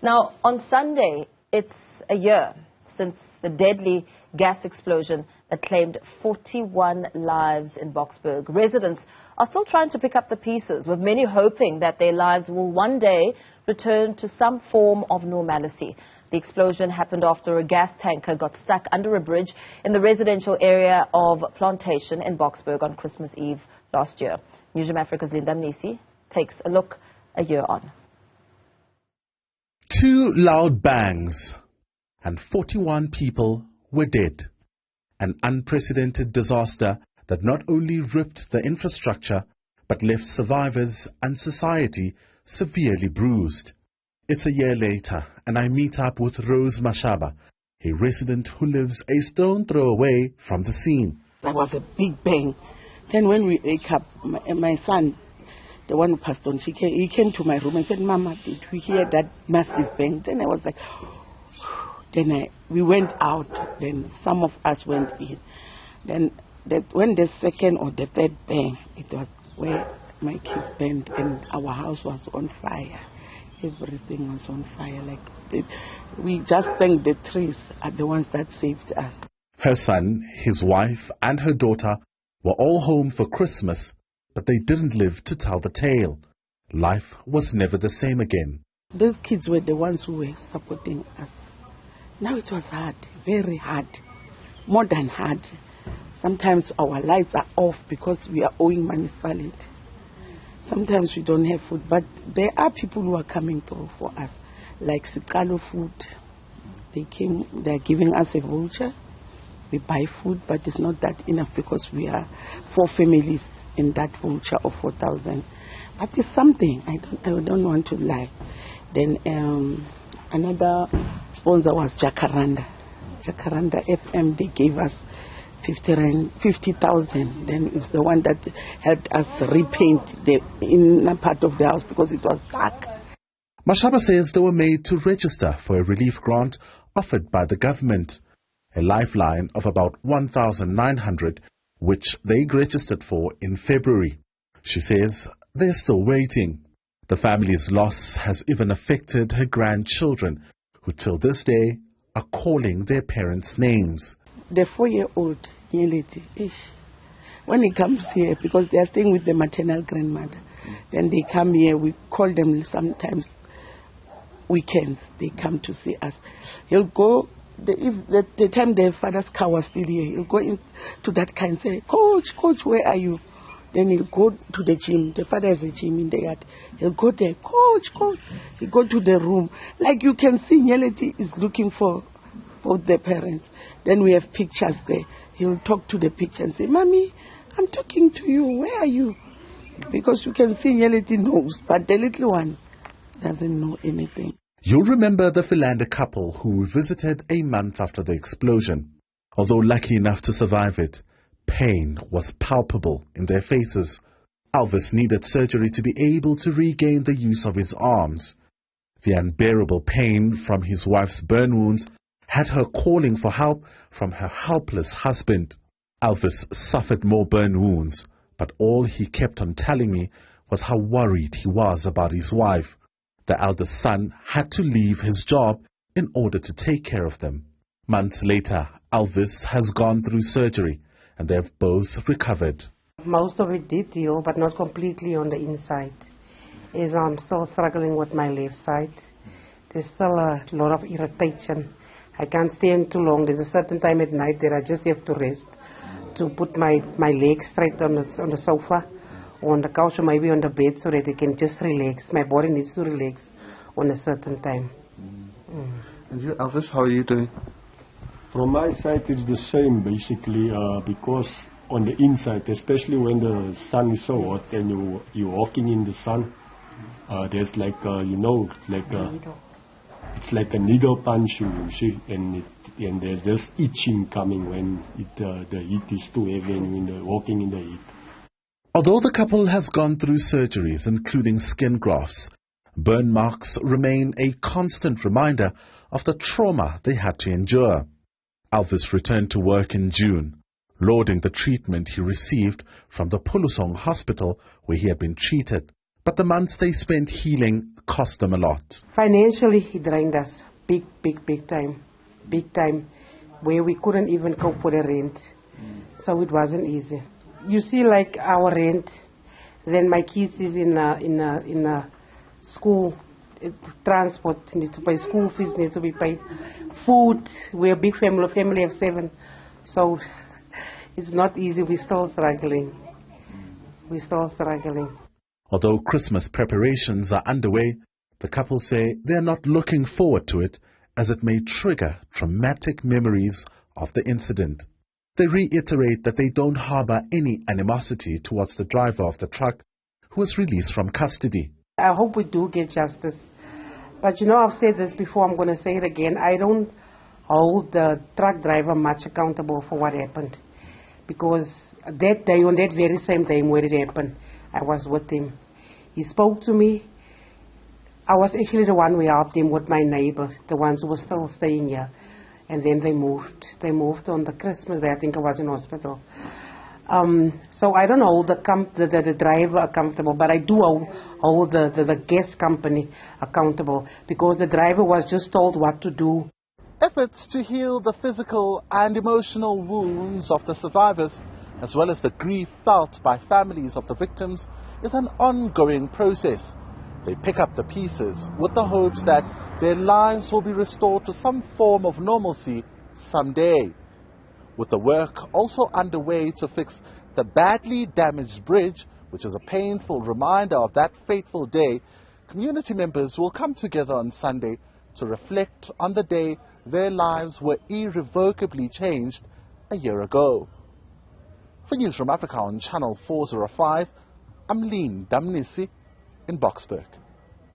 Now, on Sunday, it's a year since the deadly gas explosion that claimed 41 lives in Boksburg. Residents are still trying to pick up the pieces, with many hoping that their lives will one day return to some form of normalcy. The explosion happened after a gas tanker got stuck under a bridge in the residential area of Plantation in Boksburg on Christmas Eve last year. Newzroom Afrika's Mnisi takes a look a year on. 2 loud bangs and 41 people were dead. An unprecedented disaster that not only ripped the infrastructure but left survivors and society severely bruised. It's a year later and I meet up with Rose Mashaba, a resident who lives a stone throw away from the scene. There was a big bang. Then when we wake up, my son, the one who passed on, he came to my room and said, "Mama, did we hear that massive bang?" Then I was like, we went out. Then some of us went in. Then when the second or the third bang, it was where my kids banged and our house was on fire. Everything was on fire. We just thank the trees are the ones that saved us. Her son, his wife and her daughter were all home for Christmas, but they didn't live to tell the tale. Life was never the same again. Those kids were the ones who were supporting us. Now it was hard, very hard, more than hard. Sometimes our lights are off because we are owing municipality. Sometimes we don't have food, but there are people who are coming through for us, like Sikalo Food. They are giving us a voucher. We buy food, but it's not that enough because we are 4 families in that voucher of 4,000. But it's something. I don't want to lie. Then another sponsor was Jacaranda FM. They gave us 50,000. Then it's the one that helped us repaint the inner part of the house because it was dark. Mashaba says they were made to register for a relief grant offered by the government, a lifeline of about 1,900, which they registered for in February. She says they're still waiting. The family's loss has even affected her grandchildren, who till this day are calling their parents' names. The 4-year-old, when he comes here, because they are staying with the maternal grandmother, then they come here, we call them sometimes weekends, they come to see us. He'll go, if the time their father's car was still here, he'll go into that car and say, Coach, where are you? Then he'll go to the gym. The father has a gym in the yard. He'll go there, Coach. He'll go to the room. Like you can see, Nyeleti is looking for the parents. Then we have pictures there. He'll talk to the picture and say, Mommy, I'm talking to you. Where are you? Because you can see Nyeleti knows, but the little one doesn't know anything. You'll remember the Philander couple who visited a month after the explosion. Although lucky enough to survive it, pain was palpable in their faces. Alvis needed surgery to be able to regain the use of his arms. The unbearable pain from his wife's burn wounds had her calling for help from her helpless husband. Alvis suffered more burn wounds, but all he kept on telling me was how worried he was about his wife. The eldest son had to leave his job in order to take care of them. Months later, Alvis has gone through surgery and they have both recovered. Most of it did heal, but not completely on the inside. As I'm still struggling with my left side, there's still a lot of irritation. I can't stand too long. There's a certain time at night that I just have to rest, to put my legs straight on the sofa, or on the couch, or maybe on the bed, so that I can just relax. My body needs to relax on a certain time. And you, Alvis, how are you doing? From my side, it's the same basically, because on the inside, especially when the sun is so hot and you're walking in the sun, there's like it's like a needle punch, you see, and there's this itching coming when the heat is too heavy and when you're walking in the heat. Although the couple has gone through surgeries, including skin grafts, burn marks remain a constant reminder of the trauma they had to endure. Alvis returned to work in June, lauding the treatment he received from the Pulusong hospital where he had been treated, but the months they spent healing cost them a lot. Financially, he drained us big time, where we couldn't even cope with the rent. So it wasn't easy. You see, like our rent, then my kids is in a school, transport, need to pay school fees, need to be paid, food. We're a big family of 7, so it's not easy. We're still struggling. Although Christmas preparations are underway, the couple say they are not looking forward to it, as it may trigger traumatic memories of the incident. They reiterate that they don't harbor any animosity towards the driver of the truck, who was released from custody. I hope we do get justice. But you know, I've said this before, I'm going to say it again. I don't hold the truck driver much accountable for what happened. Because that day, on that very same day where it happened, I was with him. He spoke to me. I was actually the one who helped him with my neighbor, the ones who were still staying here. And then they moved. They moved on the Christmas day. I think I was in hospital. So I don't hold the driver accountable, but I do hold the guest company accountable, because the driver was just told what to do. Efforts to heal the physical and emotional wounds of the survivors, as well as the grief felt by families of the victims, is an ongoing process. They pick up the pieces with the hopes that their lives will be restored to some form of normalcy someday. With the work also underway to fix the badly damaged bridge, which is a painful reminder of that fateful day, community members will come together on Sunday to reflect on the day their lives were irrevocably changed a year ago. For Newzroom Afrika on Channel 405, I'm Mnisi in Boksburg.